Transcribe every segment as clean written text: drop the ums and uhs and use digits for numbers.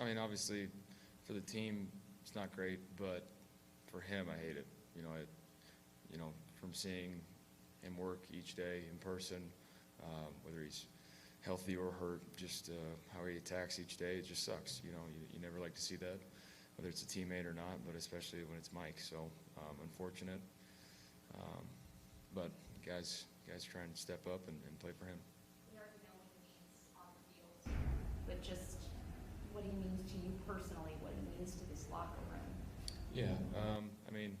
mean, obviously, for the team, it's not great, but for him, I hate it. From seeing him work each day in person, whether he's healthy or hurt, just how he attacks each day, it just sucks. You never like to see that, whether it's a teammate or not, but especially when it's Mike. So unfortunate, but guys try and step up and play for him. We already know what he means on the field, but just what he means to you personally, what he means to this locker room. Yeah, I mean,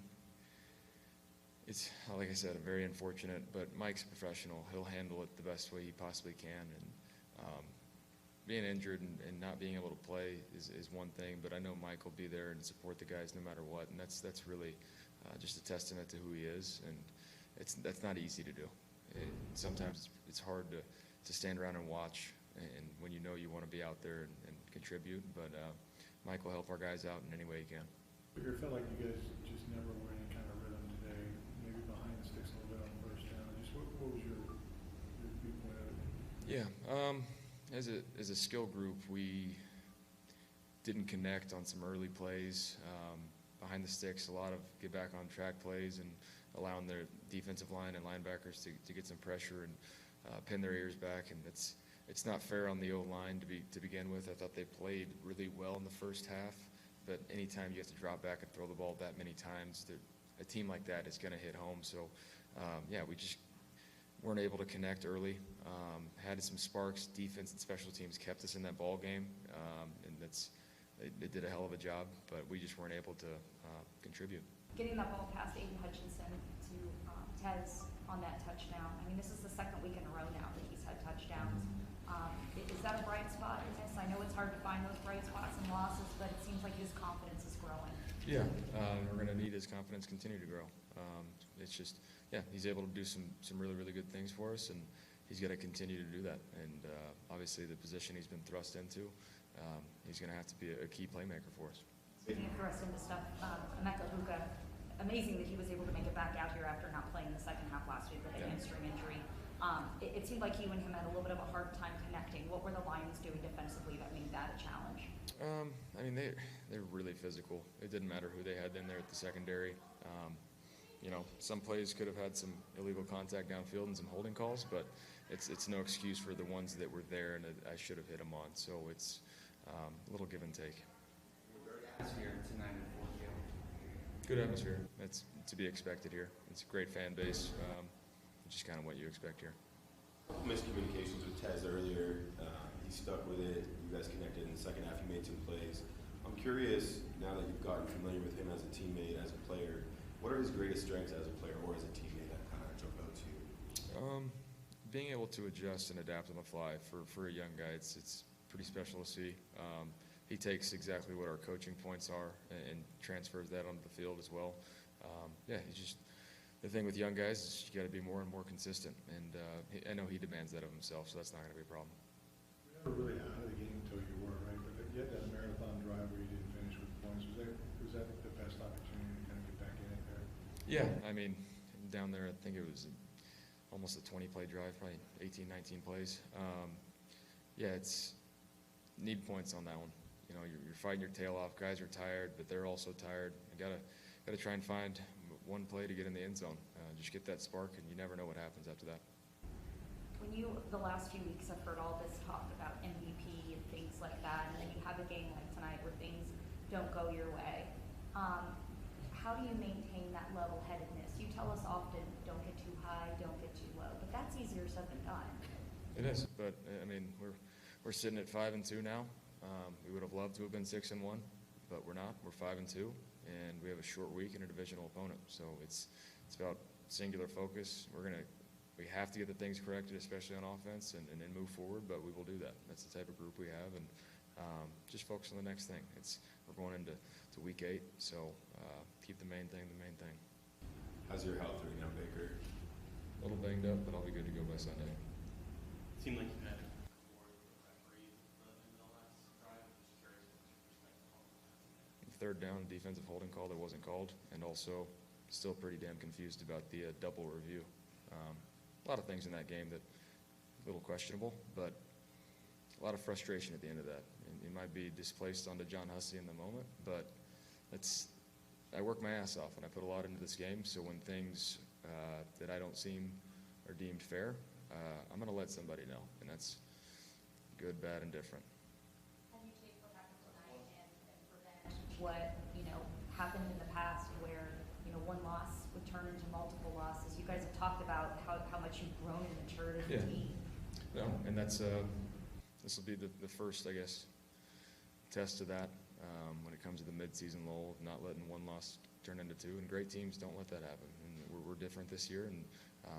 it's, like I said, very unfortunate, but Mike's a professional. He'll handle it the best way he possibly can, and being injured and not being able to play is one thing, but I know Mike will be there and support the guys no matter what, and that's really just a testament to who he is, and that's not easy to do. Sometimes it's hard to stand around and watch, and when you know you want to be out there and contribute, but Mike will help our guys out in any way he can. It felt like you guys just never were in any kind of rhythm today, maybe behind the sticks a little bit on the first down. Just what was your viewpoint of it? Yeah, as a skill group, we didn't connect on some early plays. Behind the sticks, a lot of get back on track plays and allowing their defensive line and linebackers to get some pressure and pin their ears back. And it's not fair on the O-line to begin with. I thought they played really well in the first half, but anytime you have to drop back and throw the ball that many times, a team like that is going to hit home. So, we just weren't able to connect early. Had some sparks. Defense and special teams kept us in that ball game, and they did a hell of a job, but we just weren't able to contribute. Getting that ball past Aiden Hutchinson to Tez on that touchdown. I mean, this is the second week in a row now that he's had touchdowns. Is that a bright spot in this? I know it's hard to find those bright spots in losses, but it seems like his confidence is growing. Yeah, we're going to need his confidence continue to grow. It's just, he's able to do some really, really good things for us, and he's got to continue to do that. And obviously the position he's been thrust into, he's going to have to be a key playmaker for us. Speaking of thrust into stuff, Emeka Buka, amazing that he was able to make it back out here after not playing the second half last week with a hamstring injury. It seemed like you and him had a little bit of a hard time connecting. What were the Lions doing defensively that made that a challenge? I mean, they're really physical. It didn't matter who they had in there at the secondary. Some plays could have had some illegal contact downfield and some holding calls, but it's no excuse for the ones that were there and that I should have hit them on. So it's a little give and take. Atmosphere tonight at Ford Field. Good atmosphere. That's to be expected here. It's a great fan base, which is kind of what you expect here. Miscommunications with Tez earlier. He stuck with it. You guys connected in the second half. You made some plays. I'm curious, now that you've gotten familiar with him as a teammate, as a player, what are his greatest strengths as a player or as a teammate that kind of jump out to you? Being able to adjust and adapt on the fly for a young guy, it's pretty special to see. He takes exactly what our coaching points are and transfers that onto the field as well. He's just, the thing with young guys is you got to be more and more consistent, and I know he demands that of himself, so that's not going to be a problem. You never really out of the game until you were, right? But you had that marathon drive where you didn't finish with points. Was that the best opportunity to kind of get back in it there? Yeah, I mean, down there, I think it was almost a 20-play drive, probably 18, 19 plays. It's need points on that one. You're fighting your tail off. Guys are tired, but they're also tired. You gotta try and find one play to get in the end zone. Just get that spark, and you never know what happens after that. When the last few weeks, have heard all this talk about MVP and things like that, and then you have a game like tonight where things don't go your way. How do you maintain that level-headedness? You tell us often, don't get too high, don't get too low, but that's easier said than done. It is, but I mean, we're sitting at 5-2 now. We would have loved to have been 6-1, but we're not. We're 5-2, and we have a short week and a divisional opponent. So it's about singular focus. We have to get the things corrected, especially on offense, and then move forward. But we will do that. That's the type of group we have, and just focus on the next thing. We're going into week 8, so keep the main thing the main thing. How's your health right now, Baker? A little banged up, but I'll be good to go by Sunday. It seemed like you had a rapport with the referee in the last drive. I'm just curious what your perspective on that. Third down, defensive holding call that wasn't called, and also still pretty damn confused about the double review. A lot of things in that game that a little questionable, but a lot of frustration at the end of that. And it might be displaced onto John Hussey in the moment, but I work my ass off and I put a lot into this game. So when things that I don't seem are deemed fair, I'm going to let somebody know, and that's good, bad, and different. How do you take what happened tonight and prevent what, happened in the past where, one loss would turn into multiple losses? You guys have talked about how much you've grown and matured as a team. No, and that's this will be the first, I guess, test of that when it comes to the midseason lull, not letting one loss turn into two. And great teams don't let that happen. And we're different this year. And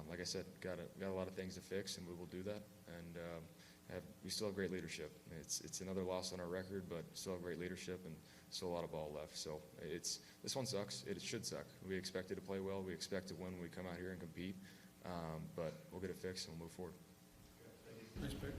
like I said, got a lot of things to fix, and we will do that. And we still have great leadership. It's another loss on our record, but still have great leadership and still a lot of ball left. So this one sucks. It should suck. We expected to play well. We expect to win when we come out here and compete. But we'll get it fixed and we'll move forward. Nice pick.